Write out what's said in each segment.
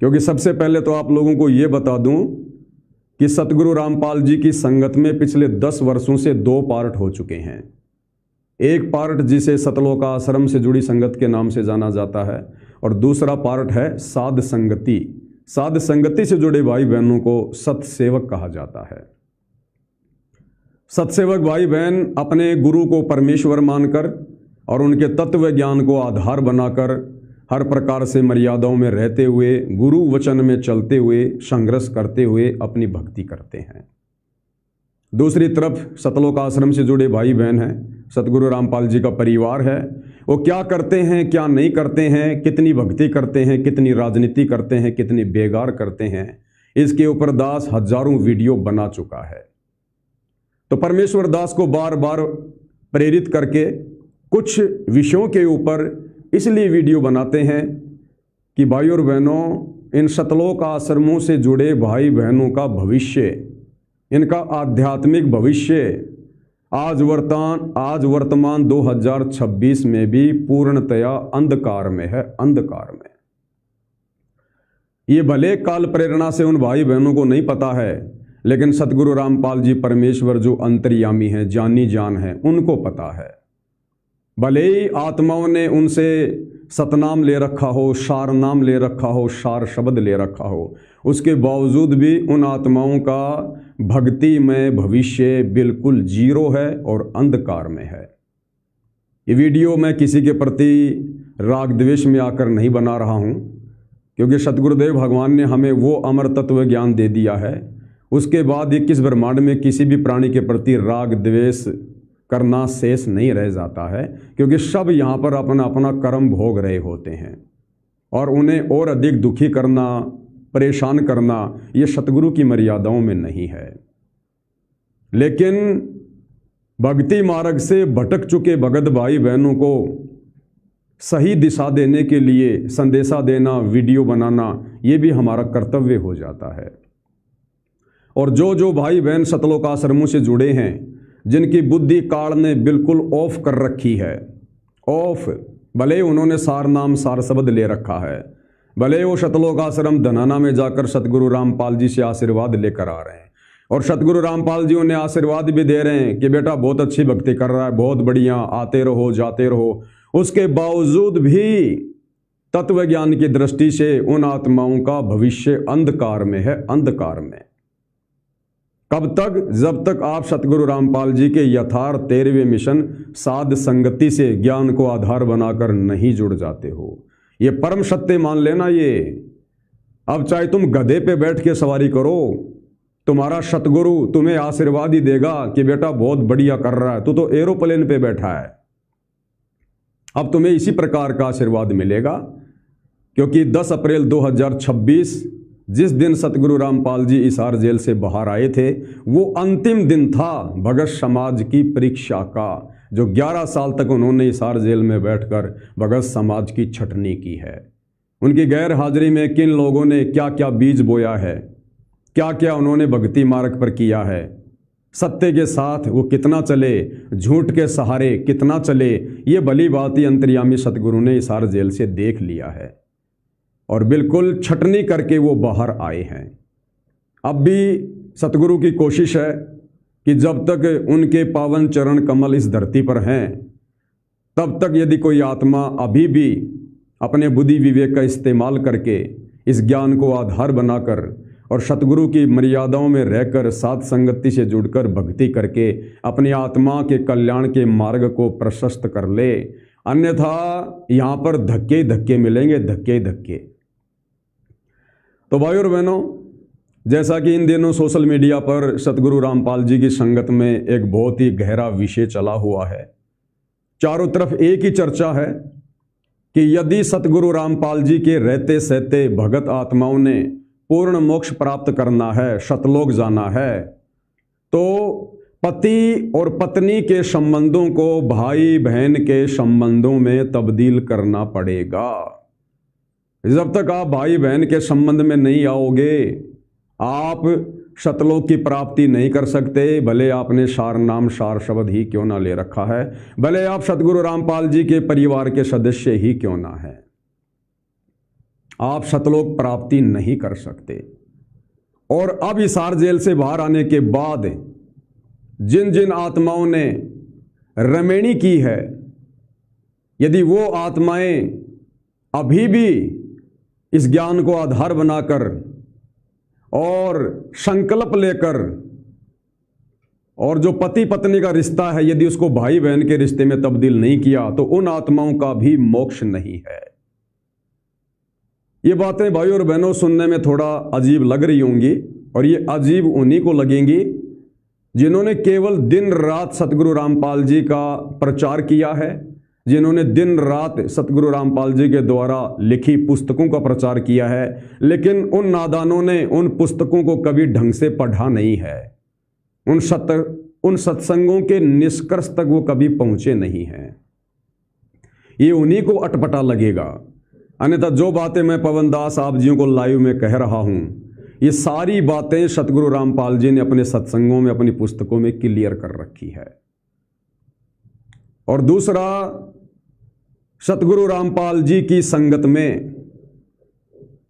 क्योंकि सबसे पहले तो आप लोगों को ये बता दूं कि सतगुरु रामपाल जी की संगत में पिछले 10 वर्षों से 2 पार्ट हो चुके हैं। एक पार्ट जिसे सतलोक आश्रम से जुड़ी संगत के नाम से जाना जाता है और दूसरा पार्ट है साध संगति। साध संगति से जुड़े भाई बहनों को सतसेवक कहा जाता है। सतसेवक भाई बहन अपने गुरु को परमेश्वर मानकर और उनके तत्व ज्ञान को आधार बनाकर हर प्रकार से मर्यादाओं में रहते हुए, गुरु वचन में चलते हुए, संघर्ष करते हुए अपनी भक्ति करते हैं। दूसरी तरफ सतलोक आश्रम से जुड़े भाई बहन हैं, सतगुरु रामपाल जी का परिवार है। वो क्या करते हैं, क्या नहीं करते हैं, कितनी भक्ति करते हैं, कितनी राजनीति करते हैं, कितनी बेगार करते हैं, इसके ऊपर दास हजारों वीडियो बना चुका है। तो परमेश्वर दास को बार बार प्रेरित करके कुछ विषयों के ऊपर इसलिए वीडियो बनाते हैं कि भाई और बहनों, इन सतलोक आश्रमों से जुड़े भाई बहनों का भविष्य, इनका आध्यात्मिक भविष्य आज वर्तमान 2026 में भी पूर्णतया अंधकार में है। अंधकार में ये भले काल प्रेरणा से उन भाई बहनों को नहीं पता है, लेकिन सतगुरु रामपाल जी परमेश्वर जो अंतर्यामी हैं, जानी जान है, उनको पता है। भले ही आत्माओं ने उनसे सतनाम ले रखा हो, सार नाम ले रखा हो, सार शब्द ले रखा हो, उसके बावजूद भी उन आत्माओं का भक्ति में भविष्य बिल्कुल जीरो है और अंधकार में है। ये वीडियो मैं किसी के प्रति राग द्वेष में आकर नहीं बना रहा हूँ, क्योंकि सतगुरुदेव भगवान ने हमें वो अमर तत्व ज्ञान दे दिया है। उसके बाद 21 ब्रह्मांड में किसी भी प्राणी के प्रति राग द्वेष करना शेष नहीं रह जाता है, क्योंकि सब यहाँ पर अपना अपना कर्म भोग रहे होते हैं और उन्हें और अधिक दुखी करना, परेशान करना, ये सतगुरु की मर्यादाओं में नहीं है। लेकिन भक्ति मार्ग से भटक चुके भगत भाई बहनों को सही दिशा देने के लिए संदेशा देना, वीडियो बनाना, ये भी हमारा कर्तव्य हो जाता है। और जो भाई बहन सतलोक आश्रमों से जुड़े हैं, जिनकी बुद्धि काल ने बिल्कुल ऑफ कर रखी है, ऑफ, भले उन्होंने सार नाम सार शब्द ले रखा है, भले वो सतलोक आश्रम धनाना में जाकर सतगुरु रामपाल जी से आशीर्वाद लेकर आ रहे हैं और सतगुरु रामपाल जी उन्हें आशीर्वाद भी दे रहे हैं कि बेटा बहुत अच्छी भक्ति कर रहा है, बहुत बढ़िया, आते रहो जाते रहो। उसके बावजूद भी तत्व ज्ञान की दृष्टि से उन आत्माओं का भविष्य अंधकार में है। अंधकार में कब तक? जब तक आप सतगुरु रामपाल जी के यथार्थ 13वें मिशन साध संगति से ज्ञान को आधार बनाकर नहीं जुड़ जाते हो। ये परम सत्य मान लेना। ये अब चाहे तुम गधे पे बैठ के सवारी करो, तुम्हारा सतगुरु तुम्हें आशीर्वाद ही देगा कि बेटा बहुत बढ़िया कर रहा है, तू तो एरोप्लेन पे बैठा है। अब तुम्हें इसी प्रकार का आशीर्वाद मिलेगा, क्योंकि 10 अप्रैल 2026 जिस दिन सतगुरु रामपाल जी हिसार जेल से बाहर आए थे, वो अंतिम दिन था भगत समाज की परीक्षा का, जो 11 साल तक उन्होंने हिसार जेल में बैठकर भगत समाज की छटनी की है। उनकी गैर हाजिरी में किन लोगों ने क्या क्या बीज बोया है, क्या क्या उन्होंने भक्ति मार्ग पर किया है, सत्य के साथ वो कितना चले, झूठ के सहारे कितना चले, ये भली बात ही अंतर्यामी सतगुरु ने हिसार जेल से देख लिया है और बिल्कुल छटनी करके वो बाहर आए हैं। अब भी सतगुरु की कोशिश है कि जब तक उनके पावन चरण कमल इस धरती पर हैं, तब तक यदि कोई आत्मा अभी भी अपने बुद्धि विवेक का इस्तेमाल करके इस ज्ञान को आधार बनाकर और सतगुरु की मर्यादाओं में रहकर साध संगति से जुड़कर भक्ति करके अपनी आत्मा के कल्याण के मार्ग को प्रशस्त कर ले, अन्यथा यहाँ पर धक्के धक्के मिलेंगे, धक्के धक्के। तो भाई और बहनों, जैसा कि इन दिनों सोशल मीडिया पर सतगुरु रामपाल जी की संगत में एक बहुत ही गहरा विषय चला हुआ है, चारों तरफ एक ही चर्चा है कि यदि सतगुरु रामपाल जी के रहते सहते भगत आत्माओं ने पूर्ण मोक्ष प्राप्त करना है, सतलोक जाना है, तो पति और पत्नी के संबंधों को भाई बहन के संबंधों में तब्दील करना पड़ेगा। जब तक आप भाई बहन के संबंध में नहीं आओगे, आप सतलोक की प्राप्ति नहीं कर सकते, भले आपने सार नाम सार शब्द ही क्यों ना ले रखा है, भले आप सतगुरु रामपाल जी के परिवार के सदस्य ही क्यों ना है। आप सतलोक प्राप्ति नहीं कर सकते। और अब हिसार जेल से बाहर आने के बाद जिन जिन आत्माओं ने रमेणी की है, यदि वो आत्माएं अभी भी इस ज्ञान को आधार बनाकर और संकल्प लेकर, और जो पति पत्नी का रिश्ता है यदि उसको भाई बहन के रिश्ते में तब्दील नहीं किया, तो उन आत्माओं का भी मोक्ष नहीं है। ये बातें भाई और बहनों सुनने में थोड़ा अजीब लग रही होंगी, और ये अजीब उन्हीं को लगेंगी जिन्होंने केवल दिन रात सतगुरु रामपाल जी का प्रचार किया है, जिन्होंने दिन रात सतगुरु रामपाल जी के द्वारा लिखी पुस्तकों का प्रचार किया है, लेकिन उन नादानों ने उन पुस्तकों को कभी ढंग से पढ़ा नहीं है। उन सत्संगों के निष्कर्ष तक वो कभी पहुंचे नहीं हैं। ये उन्हीं को अटपटा लगेगा। अन्यथा जो बातें मैं पवन दास आप जियों को लाइव में कह रहा हूं, ये सारी बातें सतगुरु रामपाल जी ने अपने सत्संगों में, अपनी पुस्तकों में क्लियर कर रखी है। और दूसरा, सतगुरु रामपाल जी की संगत में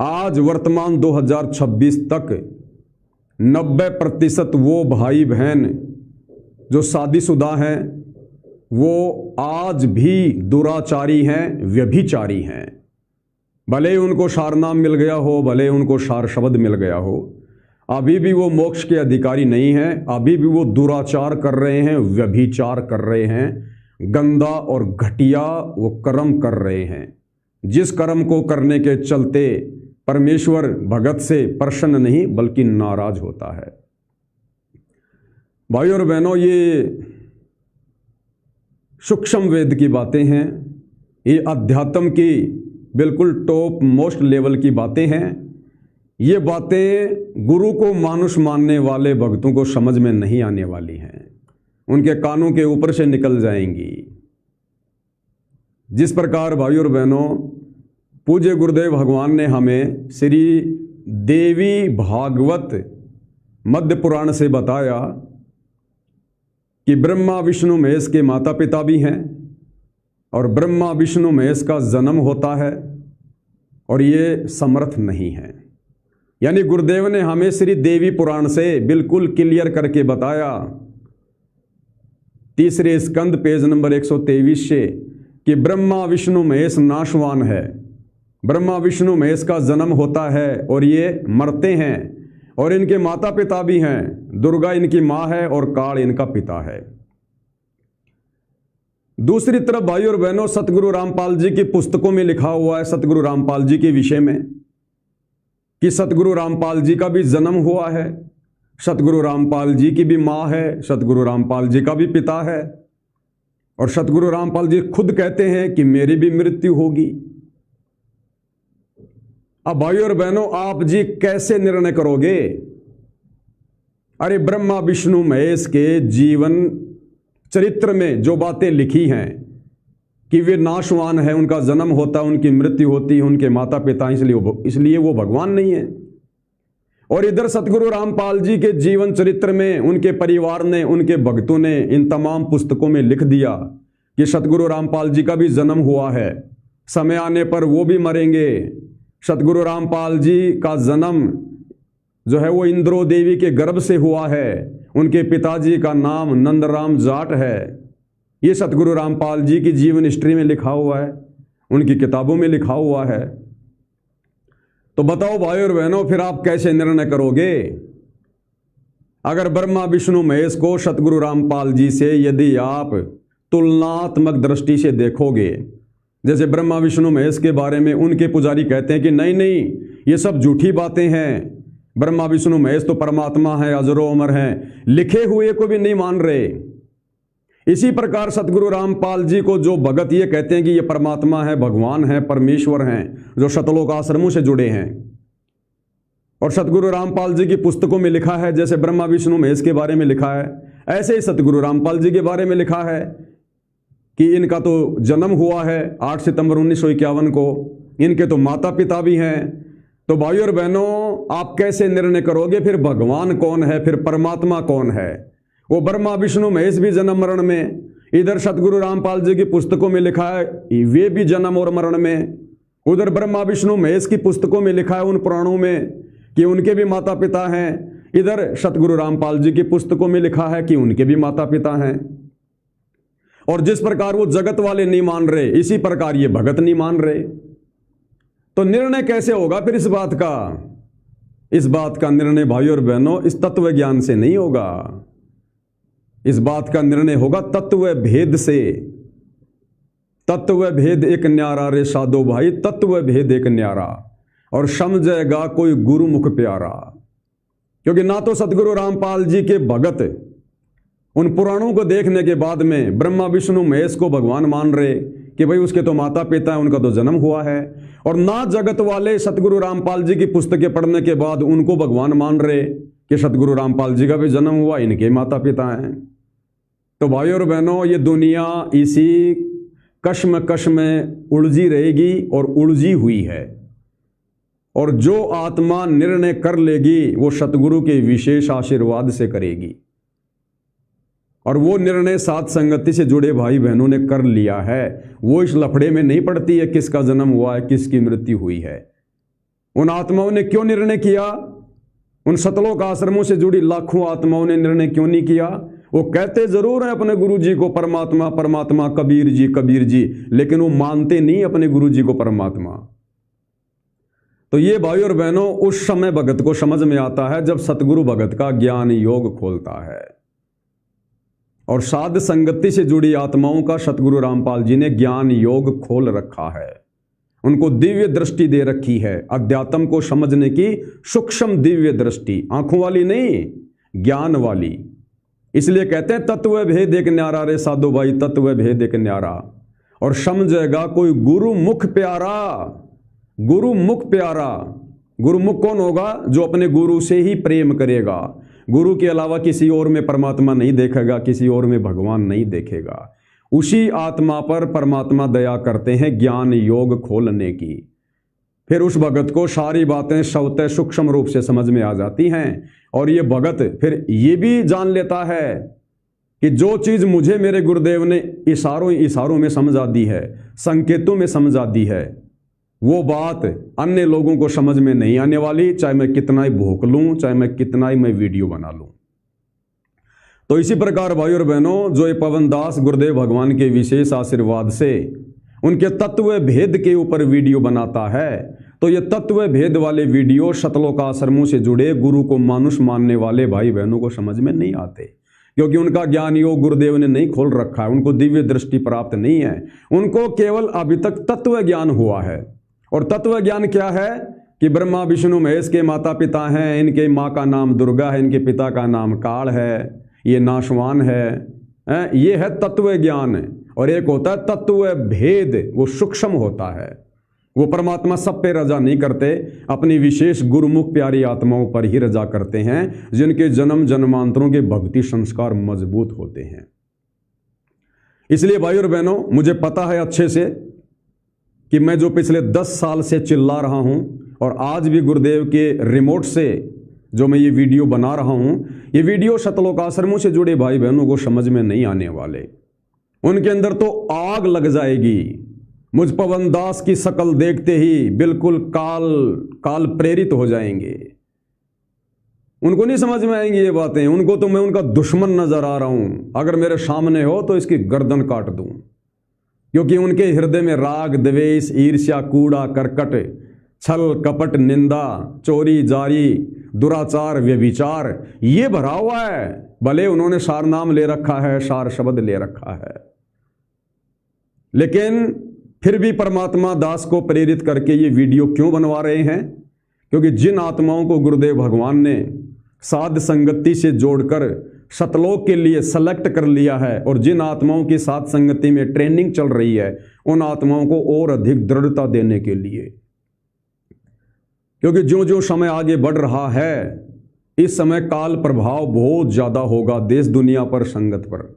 आज वर्तमान 2026 तक 90% वो भाई बहन जो शादीशुदा हैं वो आज भी दुराचारी हैं, व्यभिचारी हैं। भले ही उनको सार नाम मिल गया हो, भले ही उनको सार शब्द मिल गया हो, अभी भी वो मोक्ष के अधिकारी नहीं हैं। अभी भी वो दुराचार कर रहे हैं, व्यभिचार कर रहे हैं, गंदा और घटिया वो कर्म कर रहे हैं, जिस कर्म को करने के चलते परमेश्वर भगत से प्रसन्न नहीं बल्कि नाराज होता है। भाई और बहनों, ये सूक्ष्म वेद की बातें हैं, ये अध्यात्म की बिल्कुल टॉप मोस्ट लेवल की बातें हैं। ये बातें गुरु को मानुष मानने वाले भक्तों को समझ में नहीं आने वाली हैं, उनके कानों के ऊपर से निकल जाएंगी। जिस प्रकार भाई और बहनों पूज्य गुरुदेव भगवान ने हमें श्री देवी भागवत मध्य पुराण से बताया कि ब्रह्मा विष्णु महेश के माता पिता भी हैं, और ब्रह्मा विष्णु महेश का जन्म होता है और ये समर्थ नहीं है। यानी गुरुदेव ने हमें श्री देवी पुराण से बिल्कुल क्लियर करके बताया, तीसरे स्कंद पेज नंबर 123 से, कि ब्रह्मा विष्णु महेश नाशवान है, ब्रह्मा विष्णु महेश का जन्म होता है और ये मरते हैं, और इनके माता पिता भी हैं। दुर्गा इनकी माँ है और काल इनका पिता है। दूसरी तरफ भाई और बहनों, सतगुरु रामपाल जी की पुस्तकों में लिखा हुआ है सतगुरु रामपाल जी के विषय में कि सतगुरु रामपाल जी का भी जन्म हुआ है, सतगुरु रामपाल जी की भी माँ है, सतगुरु रामपाल जी का भी पिता है, और सतगुरु रामपाल जी खुद कहते हैं कि मेरी भी मृत्यु होगी। अब भाई और बहनों, आप जी कैसे निर्णय करोगे? अरे ब्रह्मा विष्णु महेश के जीवन चरित्र में जो बातें लिखी हैं कि वे नाशवान है, उनका जन्म होता, उनकी मृत्यु होती, उनके माता पिता, इसलिए वो भगवान नहीं है। और इधर सतगुरु रामपाल जी के जीवन चरित्र में उनके परिवार ने, उनके भक्तों ने इन तमाम पुस्तकों में लिख दिया कि सतगुरु रामपाल जी का भी जन्म हुआ है, समय आने पर वो भी मरेंगे। सतगुरु रामपाल जी का जन्म जो है वो इंद्रो देवी के गर्भ से हुआ है, उनके पिताजी का नाम नंदराम जाट है। ये सतगुरु रामपाल जी की जीवन हिस्ट्री में लिखा हुआ है, उनकी किताबों में लिखा हुआ है। तो बताओ भाई और बहनों, फिर आप कैसे निर्णय करोगे? अगर ब्रह्मा विष्णु महेश को सतगुरु रामपाल जी से यदि आप तुलनात्मक दृष्टि से देखोगे, जैसे ब्रह्मा विष्णु महेश के बारे में उनके पुजारी कहते हैं कि नहीं नहीं, ये सब झूठी बातें हैं, ब्रह्मा विष्णु महेश तो परमात्मा है, अजरो अमर हैं, लिखे हुए को भी नहीं मान रहे। इसी प्रकार सतगुरु रामपाल जी को जो भगत ये कहते हैं कि ये परमात्मा है, भगवान है, परमेश्वर हैं, जो शतलोक आश्रमों से जुड़े हैं, और सतगुरु रामपाल जी की पुस्तकों में लिखा है, जैसे ब्रह्मा विष्णु महेश के बारे में लिखा है, ऐसे ही सतगुरु रामपाल जी के बारे में लिखा है कि इनका तो जन्म हुआ है 8 सितंबर 1951 को, इनके तो माता पिता भी हैं। तो भाई और बहनों, आप कैसे निर्णय करोगे? फिर भगवान कौन है, फिर परमात्मा कौन है? वो ब्रह्मा विष्णु महेश भी जन्म मरण में, इधर सतगुरु रामपाल जी की पुस्तकों में लिखा है वे भी जन्म और मरण में। उधर ब्रह्मा विष्णु महेश की पुस्तकों में लिखा है, उन पुराणों में, कि उनके भी माता पिता हैं। इधर सतगुरु रामपाल जी की पुस्तकों में लिखा है कि उनके भी माता पिता हैं। और जिस प्रकार वो जगत वाले नहीं मान रहे, इसी प्रकार ये भगत नहीं मान रहे। तो निर्णय कैसे होगा फिर इस बात का? इस बात का निर्णय भाइयों और बहनों इस तत्व ज्ञान से नहीं होगा। इस बात का निर्णय होगा तत्व भेद से। तत्व भेद एक न्यारा रे साधो भाई, तत्व भेद एक न्यारा, और समझेगा कोई गुरुमुख प्यारा। क्योंकि ना तो सतगुरु रामपाल जी के भगत उन पुराणों को देखने के बाद में ब्रह्मा विष्णु महेश को भगवान मान रहे कि भाई उसके तो माता पिता हैं, उनका तो जन्म हुआ है, और ना जगत वाले सतगुरु रामपाल जी की पुस्तकें पढ़ने के बाद उनको भगवान मान रहे कि सतगुरु रामपाल जी का भी जन्म हुआ, इनके माता पिता हैं। तो भाइयों और बहनों, ये दुनिया इसी कश्मकश में उलझी रहेगी और उलझी हुई है। और जो आत्मा निर्णय कर लेगी वो सतगुरु के विशेष आशीर्वाद से करेगी। और वो निर्णय साथ संगति से जुड़े भाई बहनों ने कर लिया है। वो इस लफड़े में नहीं पड़ती है किसका जन्म हुआ है, किसकी मृत्यु हुई है। उन आत्माओं ने क्यों निर्णय किया? उन सतलोक आश्रमों से जुड़ी लाखों आत्माओं ने निर्णय क्यों नहीं किया? वो कहते जरूर हैं अपने गुरु जी को परमात्मा परमात्मा, कबीर जी, लेकिन वो मानते नहीं अपने गुरु जी को परमात्मा। तो ये भाई और बहनों उस समय भगत को समझ में आता है जब सतगुरु भगत का ज्ञान योग खोलता है। और साध संगति से जुड़ी आत्माओं का सतगुरु रामपाल जी ने ज्ञान योग खोल रखा है। उनको दिव्य दृष्टि दे रखी है, अध्यात्म को समझने की सूक्ष्म दिव्य दृष्टि, आंखों वाली नहीं, ज्ञान वाली। इसलिए कहते हैं तत्व भेद एक न्यारा रे साधो भाई, तत्व भेद एक न्यारा, और समझेगा कोई गुरुमुख प्यारा। गुरुमुख प्यारा, गुरुमुख कौन होगा? जो अपने गुरु से ही प्रेम करेगा, गुरु के अलावा किसी और में परमात्मा नहीं देखेगा, किसी और में भगवान नहीं देखेगा। उसी आत्मा पर परमात्मा दया करते हैं ज्ञान योग खोलने की। फिर उस भगत को सारी बातें स्वतः सूक्ष्म रूप से समझ में आ जाती हैं। और ये भगत फिर ये भी जान लेता है कि जो चीज़ मुझे मेरे गुरुदेव ने इशारों में समझा दी है, संकेतों में समझा दी है, वो बात अन्य लोगों को समझ में नहीं आने वाली, चाहे मैं कितना ही भोंक लूं, चाहे मैं कितना ही मैं वीडियो बना लूं। तो इसी प्रकार भाई और बहनों, जो ये पवन दास गुरुदेव भगवान के विशेष आशीर्वाद से उनके तत्व भेद के ऊपर वीडियो बनाता है, तो ये तत्व भेद वाले वीडियो सतलोक आश्रमों से जुड़े गुरु को मानुष मानने वाले भाई बहनों को समझ में नहीं आते, क्योंकि उनका ज्ञान योग गुरुदेव ने नहीं खोल रखा है, उनको दिव्य दृष्टि प्राप्त नहीं है। उनको केवल अभी तक तत्व ज्ञान हुआ है। और तत्व ज्ञान क्या है? कि ब्रह्मा विष्णु महेश के माता पिता हैं, इनके माँ का नाम दुर्गा है, इनके पिता का नाम काल है, ये नाशवान है, ये है तत्व ज्ञान। और एक होता है तत्व भेद, वो सूक्ष्म होता है। वो परमात्मा सब पे रजा नहीं करते, अपनी विशेष गुरुमुख प्यारी आत्माओं पर ही रजा करते हैं, जिनके जन्म जन्मांतरों के भक्ति संस्कार मजबूत होते हैं। इसलिए भाई और बहनों, मुझे पता है अच्छे से कि मैं जो पिछले 10 साल से चिल्ला रहा हूं और आज भी गुरुदेव के रिमोट से जो मैं ये वीडियो बना रहा हूं, ये वीडियो सतलोक आश्रमों से जुड़े भाई बहनों को समझ में नहीं आने वाले। उनके अंदर तो आग लग जाएगी। मुझ पवन दास की शक्ल देखते ही बिल्कुल काल प्रेरित हो जाएंगे। उनको नहीं समझ में आएंगी ये बातें। उनको तो मैं उनका दुश्मन नजर आ रहा हूं। अगर मेरे सामने हो तो इसकी गर्दन काट दूं, क्योंकि उनके हृदय में राग द्वेष ईर्ष्या कूड़ा करकट छल कपट निंदा चोरी जारी दुराचार व्यभिचार ये भरा हुआ है। भले उन्होंने सार नाम ले रखा है, सार शब्द ले रखा है, लेकिन फिर भी परमात्मा दास को प्रेरित करके ये वीडियो क्यों बनवा रहे हैं? क्योंकि जिन आत्माओं को गुरुदेव भगवान ने साध संगति से जोड़कर सतलोक के लिए सेलेक्ट कर लिया है, और जिन आत्माओं की साध संगति में ट्रेनिंग चल रही है, उन आत्माओं को और अधिक दृढ़ता देने के लिए। क्योंकि जो जो समय आगे बढ़ रहा है, इस समय काल प्रभाव बहुत ज्यादा होगा देश दुनिया पर, संगत पर,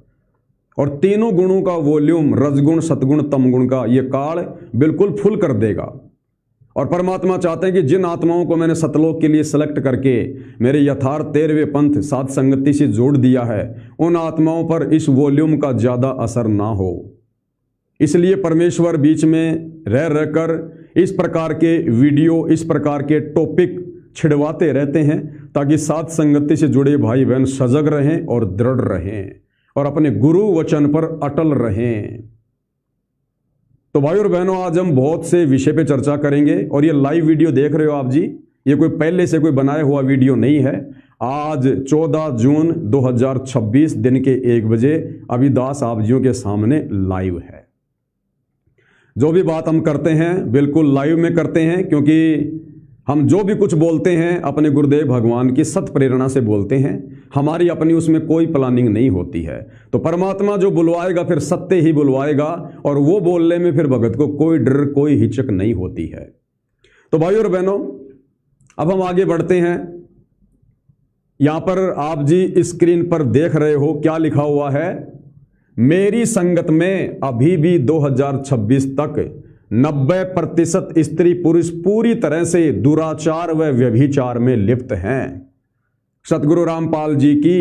और तीनों गुणों का वॉल्यूम, रजगुण सतगुण तमगुण का, ये काल बिल्कुल फुल कर देगा। और परमात्मा चाहते हैं कि जिन आत्माओं को मैंने सतलोक के लिए सेलेक्ट करके मेरे यथार्थ 13वें पंथ साध संगति से जोड़ दिया है, उन आत्माओं पर इस वॉल्यूम का ज़्यादा असर ना हो। इसलिए परमेश्वर बीच में रह रहकर इस प्रकार के वीडियो, इस प्रकार के टॉपिक छिड़वाते रहते हैं ताकि साथ संगति से जुड़े भाई बहन सजग रहें और दृढ़ रहें और अपने गुरु वचन पर अटल रहें। तो भाई और बहनों, आज हम बहुत से विषय पे चर्चा करेंगे और ये लाइव वीडियो देख रहे हो आप जी, ये कोई पहले से कोई बनाया हुआ वीडियो नहीं है। आज 14 जून 2026 दिन के 1 बजे अभिदास आप जियों के सामने लाइव है। जो भी बात हम करते हैं बिल्कुल लाइव में करते हैं, क्योंकि हम जो भी कुछ बोलते हैं अपने गुरुदेव भगवान की सत प्रेरणा से बोलते हैं। हमारी अपनी उसमें कोई प्लानिंग नहीं होती है। तो परमात्मा जो बुलवाएगा फिर सत्य ही बुलवाएगा और वो बोलने में फिर भगत को कोई डर, कोई हिचक नहीं होती है। तो भाई और बहनों, अब हम आगे बढ़ते हैं। यहां पर आप जी स्क्रीन पर देख रहे हो क्या लिखा हुआ है, मेरी संगत में अभी भी 2026 तक 90% स्त्री पुरुष पूरी तरह से दुराचार व व्यभिचार में लिप्त हैं। सतगुरु रामपाल जी की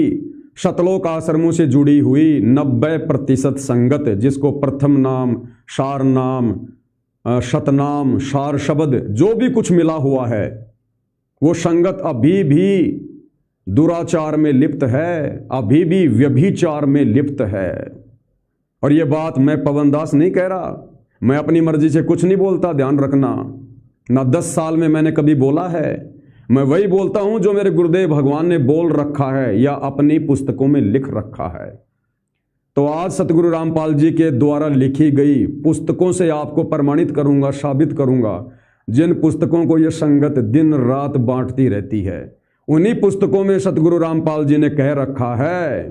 शतलोक आश्रमों से जुड़ी हुई 90% संगत, जिसको प्रथम नाम, सार नाम, शतनाम, सार शब्द जो भी कुछ मिला हुआ है, वो संगत अभी भी दुराचार में लिप्त है, अभी भी व्यभिचार में लिप्त है। और ये बात मैं पवन दास नहीं कह रहा, मैं अपनी मर्जी से कुछ नहीं बोलता, ध्यान रखना। ना 10 साल में मैंने कभी बोला है, मैं वही बोलता हूं जो मेरे गुरुदेव भगवान ने बोल रखा है या अपनी पुस्तकों में लिख रखा है। तो आज सतगुरु रामपाल जी के द्वारा लिखी गई पुस्तकों से आपको प्रमाणित करूंगा, साबित करूंगा। जिन पुस्तकों को यह संगत दिन रात बांटती रहती है, उन्हीं पुस्तकों में सतगुरु रामपाल जी ने कह रखा है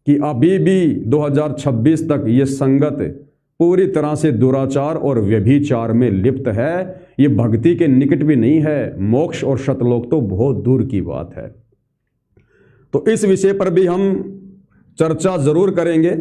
कि अभी भी 2026 तक ये संगत पूरी तरह से दुराचार और व्यभिचार में लिप्त है। ये भक्ति के निकट भी नहीं है, मोक्ष और शतलोक तो बहुत दूर की बात है। तो इस विषय पर भी हम चर्चा जरूर करेंगे।